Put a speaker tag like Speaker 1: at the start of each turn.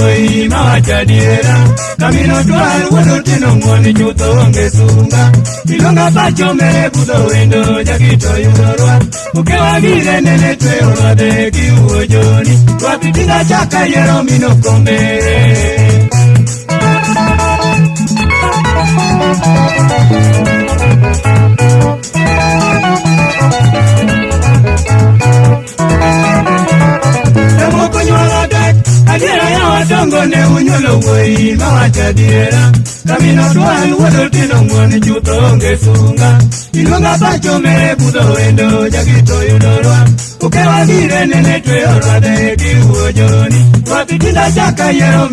Speaker 1: wuoi mawachadiera kamino twal wuodo tino muoni chutho onge sunga ilonga pacho mere budho wendo jakito yudorwa ukewa gire nene twe orwade gi uojoni wapitinga chaka yero mino kombere Adiera ya watongo ne unyolo wuoi mawachadiera kamino twal wuodo tino muoni chutho onge sunga ilonga pacho mere budho wendo jakito yudorwa ukewa gire nene twe orwade gi uojoni wapitinga chaka yero